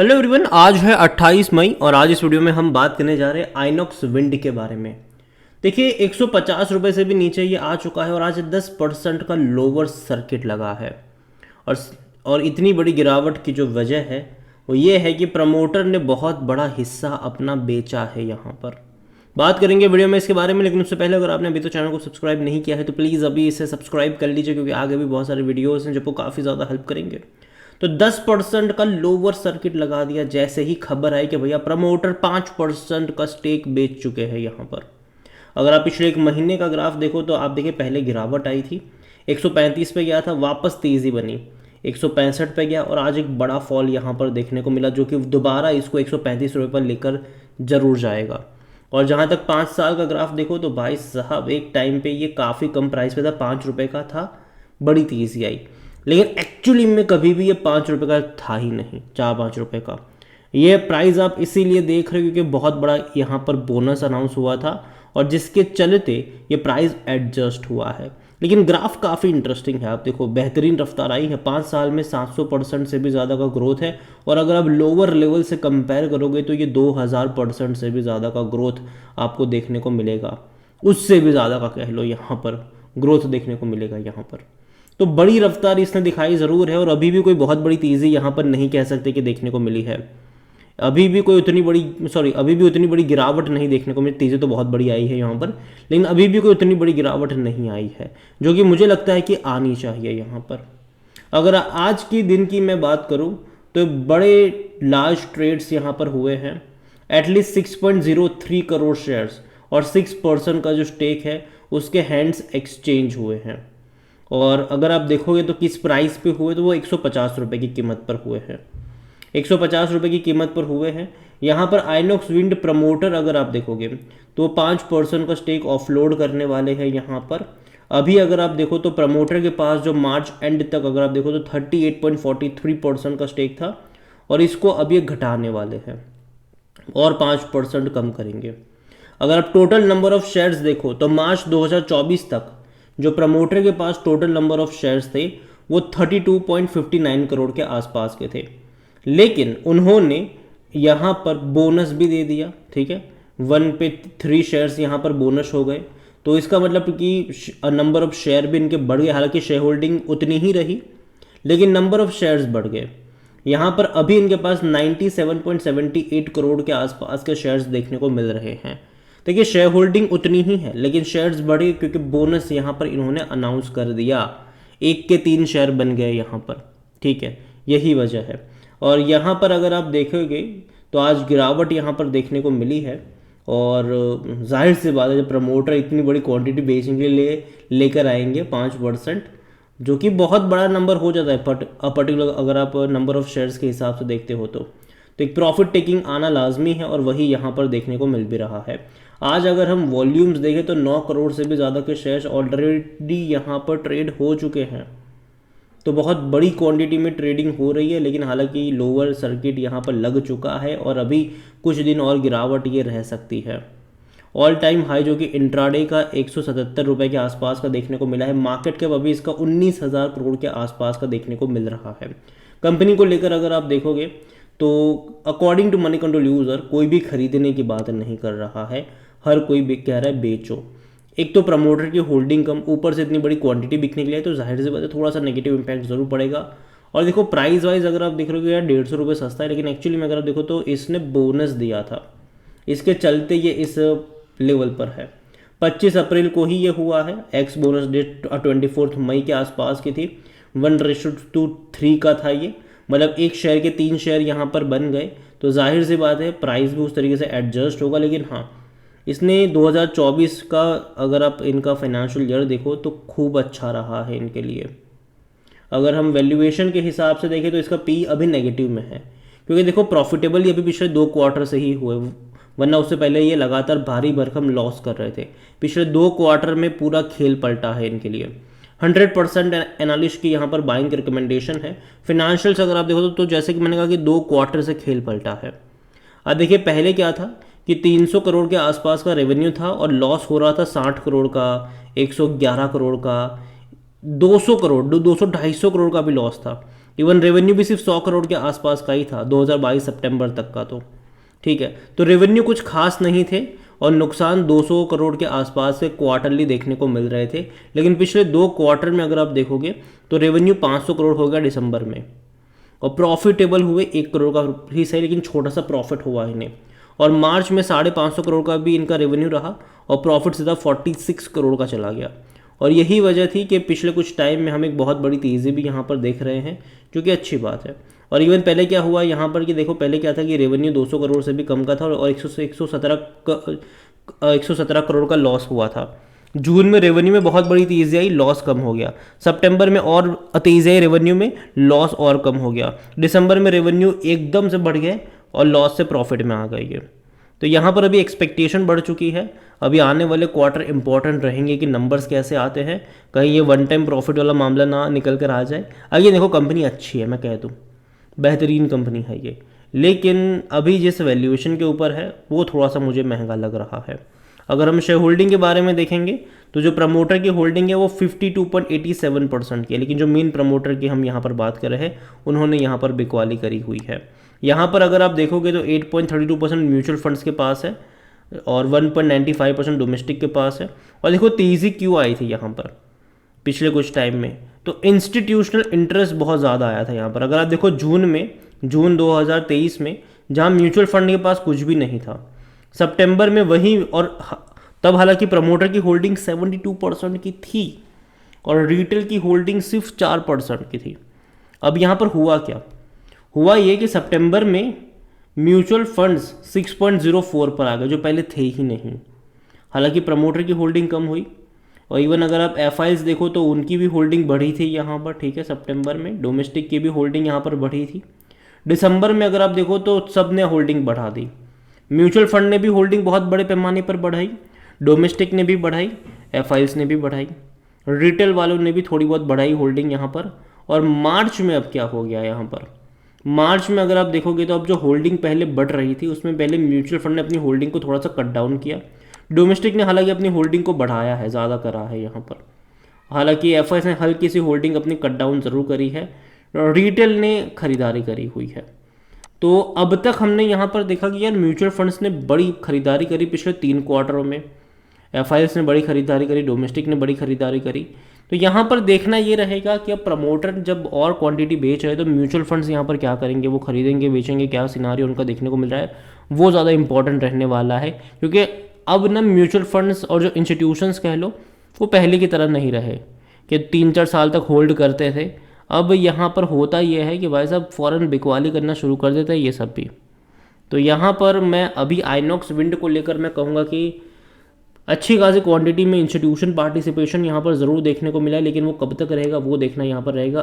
Hello everyone, आज है 28 मई और आज इस वीडियो में हम बात करने जा रहे हैं आइनॉक्स विंड के बारे में। देखिए 150 रुपये से भी नीचे ये आ चुका है और आज 10% का लोअर सर्किट लगा है। और और इतनी बड़ी गिरावट की जो वजह है वो ये है कि प्रमोटर ने बहुत बड़ा हिस्सा अपना बेचा है यहाँ पर। बात करेंगे वीडियो में इसके बारे में, लेकिन उससे पहले अगर आपने अभी तो चैनल को सब्सक्राइब नहीं किया है तो प्लीज़ अभी इसे सब्सक्राइब कर लीजिए, क्योंकि आगे भी बहुत सारे वीडियोज़ हैं जो आपको काफ़ी ज़्यादा हेल्प करेंगे। तो 10% का लोअर सर्किट लगा दिया जैसे ही खबर आई कि भैया प्रमोटर 5% का स्टेक बेच चुके हैं यहाँ पर। अगर आप पिछले एक महीने का ग्राफ देखो तो आप देखिए पहले गिरावट आई थी, 135 पे गया था, वापस तेज़ी बनी, 165 पे गया और आज एक बड़ा फॉल यहाँ पर देखने को मिला जो कि दोबारा इसको 135 रुपये पर लेकर जरूर जाएगा। और जहाँ तक 5 साल का ग्राफ देखो तो भाई साहब एक टाइम पे ये काफ़ी कम प्राइस पे था, 5 रुपये का था, बड़ी तेज़ी आई, लेकिन एक्चुअली में कभी भी ये 5 रुपये का था ही नहीं, 4-5 रुपये का। ये प्राइस आप इसीलिए देख रहे हो क्योंकि बहुत बड़ा यहाँ पर बोनस अनाउंस हुआ था और जिसके चलते ये प्राइस एडजस्ट हुआ है। लेकिन ग्राफ काफ़ी इंटरेस्टिंग है, आप देखो बेहतरीन रफ्तार आई है, 5 साल में 700% से भी ज़्यादा का ग्रोथ है। और अगर आप लोअर लेवल से कंपेयर करोगे तो ये 2000% से भी ज़्यादा का ग्रोथ आपको देखने को मिलेगा, उससे भी ज़्यादा का कह लो यहाँ पर ग्रोथ देखने को मिलेगा यहाँ पर। तो बड़ी रफ्तार इसने दिखाई ज़रूर है और अभी भी कोई बहुत बड़ी तेज़ी यहाँ पर नहीं कह सकते कि देखने को मिली है। अभी भी उतनी बड़ी गिरावट नहीं देखने को मिली, तेज़ी तो बहुत बड़ी आई है यहाँ पर, लेकिन अभी भी कोई उतनी बड़ी गिरावट नहीं आई है जो कि मुझे लगता है कि आनी चाहिए यहाँ पर। अगर आज की दिन की मैं बात करूँ तो बड़े लार्ज ट्रेड्स यहाँ पर हुए हैं, एटलीस्ट 6.03 करोड़ शेयर्स और 6% का जो स्टेक है उसके हैंड्स एक्सचेंज हुए हैं। और अगर आप देखोगे तो किस प्राइस पे हुए तो वो 150 रुपये की कीमत पर हुए हैं, 150 रुपये की कीमत पर हुए हैं। यहाँ पर आइनॉक्स विंड प्रमोटर अगर आप देखोगे तो 5% का स्टेक ऑफलोड करने वाले हैं यहाँ पर। अभी अगर आप देखो तो प्रमोटर के पास जो मार्च एंड तक अगर आप देखो तो 38.43% का स्टेक था और इसको अब ये घटाने वाले हैं और 5% कम करेंगे। अगर आप टोटल नंबर ऑफ शेयर्स देखो तो मार्च 2024 तक जो प्रमोटर के पास टोटल नंबर ऑफ शेयर्स थे वो 32.59 करोड़ के आसपास के थे, लेकिन उन्होंने यहाँ पर बोनस भी दे दिया, ठीक है, 1 पे 3 शेयर्स यहाँ पर बोनस हो गए। तो इसका मतलब कि नंबर ऑफ शेयर भी इनके बढ़ गए, हालांकि शेयर होल्डिंग उतनी ही रही लेकिन नंबर ऑफ शेयर्स बढ़ गए। यहाँ पर अभी इनके पास 97.78 करोड़ के आसपास के शेयर्स देखने को मिल रहे हैं। देखिए शेयर होल्डिंग उतनी ही है लेकिन शेयर्स बढ़े क्योंकि बोनस यहाँ पर इन्होंने अनाउंस कर दिया, 1 के 3 शेयर बन गए यहाँ पर, ठीक है, यही वजह है। और यहाँ पर अगर आप देखोगे तो आज गिरावट यहाँ पर देखने को मिली है और जाहिर सी बात है जब प्रमोटर इतनी बड़ी क्वांटिटी बेचने के लिए लेकर आएंगे 5%, जो कि बहुत बड़ा नंबर हो जाता है पर्टिकुलर अगर आप नंबर ऑफ शेयर्स के हिसाब से देखते हो तो एक प्रॉफिट टेकिंग आना लाजमी है और वही यहाँ पर देखने को मिल भी रहा है। आज अगर हम वॉल्यूम्स देखें तो 9 करोड़ से भी ज़्यादा के शेयर्स ऑलरेडी यहाँ पर ट्रेड हो चुके हैं, तो बहुत बड़ी क्वांटिटी में ट्रेडिंग हो रही है। लेकिन हालांकि लोअर सर्किट यहाँ पर लग चुका है और अभी कुछ दिन और गिरावट ये रह सकती है। ऑल टाइम हाई जो कि इंट्राडे का 177 रुपये के आसपास का देखने को मिला है, मार्केट कैप अभी इसका 19,000 करोड़ के आसपास का देखने को मिल रहा है। कंपनी को लेकर अगर आप देखोगे तो according to Moneycontrol user कोई भी खरीदने की बात नहीं कर रहा है, हर कोई कह रहा है बेचो। एक तो प्रमोटर की होल्डिंग कम, ऊपर से इतनी बड़ी क्वांटिटी बिकने के लिए तो जाहिर सी बात है थोड़ा सा नेगेटिव इंपैक्ट जरूर पड़ेगा। और देखो प्राइस वाइज अगर आप देख रहे हो यार 150 रुपये सस्ता है, लेकिन एक्चुअली में अगर आप देखो तो इसने बोनस दिया था, इसके चलते ये इस लेवल पर है। 25 अप्रैल को ही ये हुआ है, एक्स बोनस डेट 24 मई के आसपास की थी, 1:3 का था ये, मतलब 1 शेयर के 3 शेयर यहाँ पर बन गए। तो जाहिर सी बात है प्राइस भी उस तरीके से एडजस्ट होगा। लेकिन हाँ, इसने 2024 का अगर आप इनका फाइनेंशियल ईयर देखो तो खूब अच्छा रहा है इनके लिए। अगर हम वैल्यूएशन के हिसाब से देखें तो इसका पी अभी नेगेटिव में है, क्योंकि देखो प्रॉफिटेबल ये अभी पिछले 2 क्वार्टर से ही हुए, वरना उससे पहले ये लगातार भारी भरकम लॉस कर रहे थे। पिछले 2 क्वार्टर में पूरा खेल पलटा है इनके लिए। 100% एनालिस्ट की यहाँ पर बाइंग रिकमेंडेशन है। फिनेंशियल्स अगर आप देखो तो जैसे कि मैंने कहा कि 2 क्वार्टर से खेल पलटा है। अब देखिए पहले क्या था कि 300 करोड़ के आसपास का रेवेन्यू था और लॉस हो रहा था 60 करोड़ का, 111 करोड़ का, 200 करोड़, 200-250 करोड़ का भी लॉस था। इवन रेवेन्यू भी सिर्फ 100 करोड़ के आसपास का ही था 2022 सितंबर तक का। तो ठीक है, तो रेवेन्यू कुछ खास नहीं थे और नुकसान 200 करोड़ के आसपास से क्वार्टरली देखने को मिल रहे थे। लेकिन पिछले 2 क्वार्टर में अगर आप देखोगे तो रेवेन्यू 500 करोड़ हो गया दिसंबर में, और प्रॉफिटेबल हुए 1 करोड़ का ही सही, लेकिन छोटा सा प्रॉफिट हुआ इन्हें। और मार्च में 550 करोड़ का भी इनका रेवेन्यू रहा और प्रॉफिट सीधा 46 करोड़ का चला गया। और यही वजह थी कि पिछले कुछ टाइम में हम एक बहुत बड़ी तेज़ी भी यहाँ पर देख रहे हैं, जो कि अच्छी बात है। और इवन पहले क्या हुआ यहाँ पर कि देखो, पहले क्या था कि रेवेन्यू 200 करोड़ से भी कम का था और 117 करोड़ का लॉस हुआ था। जून में रेवेन्यू में बहुत बड़ी तेज़ी आई, लॉस कम हो गया। सितंबर में और तेज़ी आई रेवेन्यू में, लॉस और कम हो गया। दिसंबर में रेवेन्यू एकदम से बढ़ गया और लॉस से प्रॉफिट में आ गई है। तो यहाँ पर अभी एक्सपेक्टेशन बढ़ चुकी है। अभी आने वाले क्वार्टर इंपॉर्टेंट रहेंगे कि नंबर्स कैसे आते हैं, कहीं ये वन टाइम प्रॉफिट वाला मामला ना निकल कर आ जाए। आइए देखो, कंपनी अच्छी है, मैं कह दूँ बेहतरीन कंपनी है ये, लेकिन अभी जिस वैल्यूएशन के ऊपर है वो थोड़ा सा मुझे महंगा लग रहा है। अगर हम शेयर होल्डिंग के बारे में देखेंगे तो जो प्रमोटर की होल्डिंग है वो 52.87% की है, लेकिन जो मेन प्रमोटर की हम यहाँ पर बात कर रहे हैं उन्होंने यहाँ पर बिकवाली करी हुई है। यहाँ पर अगर आप देखोगे तो 8.32% म्यूचुअल फंड्स के पास है और 1.95% डोमेस्टिक के पास है। और देखो तेज़ी क्यों आई थी यहाँ पर पिछले कुछ टाइम में, तो इंस्टीट्यूशनल इंटरेस्ट बहुत ज़्यादा आया था यहाँ पर। अगर आप देखो जून 2023 में, जहाँ म्यूचुअल फंड के पास कुछ भी नहीं था, सितंबर में वही, और तब हालांकि प्रमोटर की होल्डिंग 72% की थी और रिटेल की होल्डिंग सिर्फ 4% की थी। अब यहाँ पर हुआ क्या, हुआ ये कि सितंबर में म्यूचुअल फंड्स 6.04 पर आ गए, जो पहले थे ही नहीं। हालांकि प्रमोटर की होल्डिंग कम हुई, और इवन अगर आप एफआईज देखो तो उनकी भी होल्डिंग बढ़ी थी यहाँ पर, ठीक है, सितंबर में। डोमेस्टिक की भी होल्डिंग यहाँ पर बढ़ी थी। दिसंबर में अगर आप देखो तो सब ने होल्डिंग बढ़ा दी। म्यूचुअल फंड ने भी होल्डिंग बहुत बड़े पैमाने पर बढ़ाई, डोमेस्टिक ने भी बढ़ाई, एफआईज ने भी बढ़ाई, रिटेल वालों ने भी थोड़ी बहुत बढ़ाई होल्डिंग यहाँ पर। और मार्च में अब क्या हो गया यहाँ पर, मार्च में अगर आप देखोगे तो अब जो होल्डिंग पहले बढ़ रही थी उसमें पहले म्यूचुअल फंड ने अपनी होल्डिंग को थोड़ा सा कट डाउन किया। डोमेस्टिक ने हालांकि अपनी होल्डिंग को बढ़ाया है, ज़्यादा करा है यहाँ पर। हालांकि एफआईएस ने हल्की सी होल्डिंग अपनी कट डाउन ज़रूर करी है, रिटेल ने खरीदारी करी हुई है। तो अब तक हमने यहाँ पर देखा कि यार म्यूचुअल फंड्स ने बड़ी खरीदारी करी पिछले 3 क्वार्टरों में, एफआईएस ने बड़ी खरीदारी करी, डोमेस्टिक ने बड़ी खरीदारी करी। तो यहाँ पर देखना ये रहेगा कि अब प्रमोटर जब और क्वांटिटी बेच रहे हैं तो म्यूचुअल फंड्स यहाँ पर क्या करेंगे, वो खरीदेंगे बेचेंगे, क्या सिनारियो उनका देखने को मिल रहा है, वो ज़्यादा इंपॉर्टेंट रहने वाला है। क्योंकि अब ना म्यूचुअल फंड्स और जो इंस्टीट्यूशंस कह लो वो पहले की तरह नहीं रहे कि 3-4 साल तक होल्ड करते थे। अब यहाँ पर होता यह है कि भाई साहब फ़ौरन बिकवाली करना शुरू कर देता है ये सब भी। तो यहाँ पर मैं अभी आइनॉक्स विंड को लेकर मैं कहूँगा कि अच्छी खासी क्वांटिटी में इंस्टीट्यूशन पार्टिसिपेशन यहाँ पर ज़रूर देखने को मिला है, लेकिन वो कब तक रहेगा वो देखना यहाँ पर रहेगा।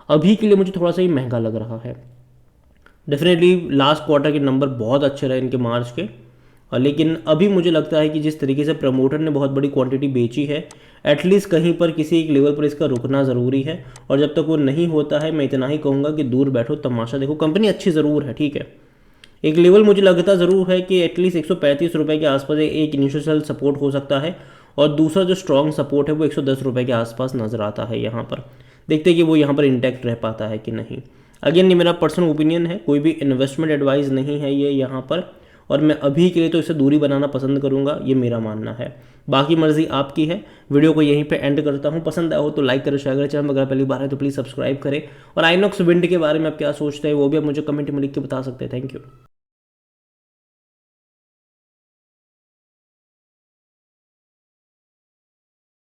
अभी के लिए मुझे थोड़ा सा ही महंगा लग रहा है। डेफिनेटली लास्ट क्वार्टर के नंबर बहुत अच्छे रहे इनके मार्च के, लेकिन अभी मुझे लगता है कि जिस तरीके से प्रमोटर ने बहुत बड़ी क्वांटिटी बेची है, एटलीस्ट कहीं पर किसी एक लेवल पर इसका रुकना ज़रूरी है। और जब तक वो नहीं होता है मैं इतना ही कहूँगा कि दूर बैठो तमाशा देखो। कंपनी अच्छी ज़रूर है, ठीक है, एक लेवल मुझे लगता ज़रूर है कि एटलीस्ट 135 रुपये के आसपास एक इनिशियल सपोर्ट हो सकता है, और दूसरा जो स्ट्रॉन्ग सपोर्ट है वो 110 रुपये के आसपास नज़र आता है। यहाँ पर देखते हैं कि वो यहाँ पर इंटैक्ट रह पाता है कि नहीं। अगेन ये मेरा पर्सनल ओपिनियन है, कोई भी इन्वेस्टमेंट एडवाइस नहीं है ये यहाँ पर, और मैं अभी के लिए तो इससे दूरी बनाना पसंद करूँगा, ये मेरा मानना है। बाकी मर्जी आपकी है। वीडियो को यहीं पे एंड करता हूँ। पसंद आया हो तो लाइक करें, शेयर करें, चैनल अगर पहली बार है तो प्लीज़ सब्सक्राइब करें। और आइनॉक्स विंड के बारे में आप क्या सोचते हैं वो भी आप मुझे कमेंट में लिख के बता सकते हैं। Thank you.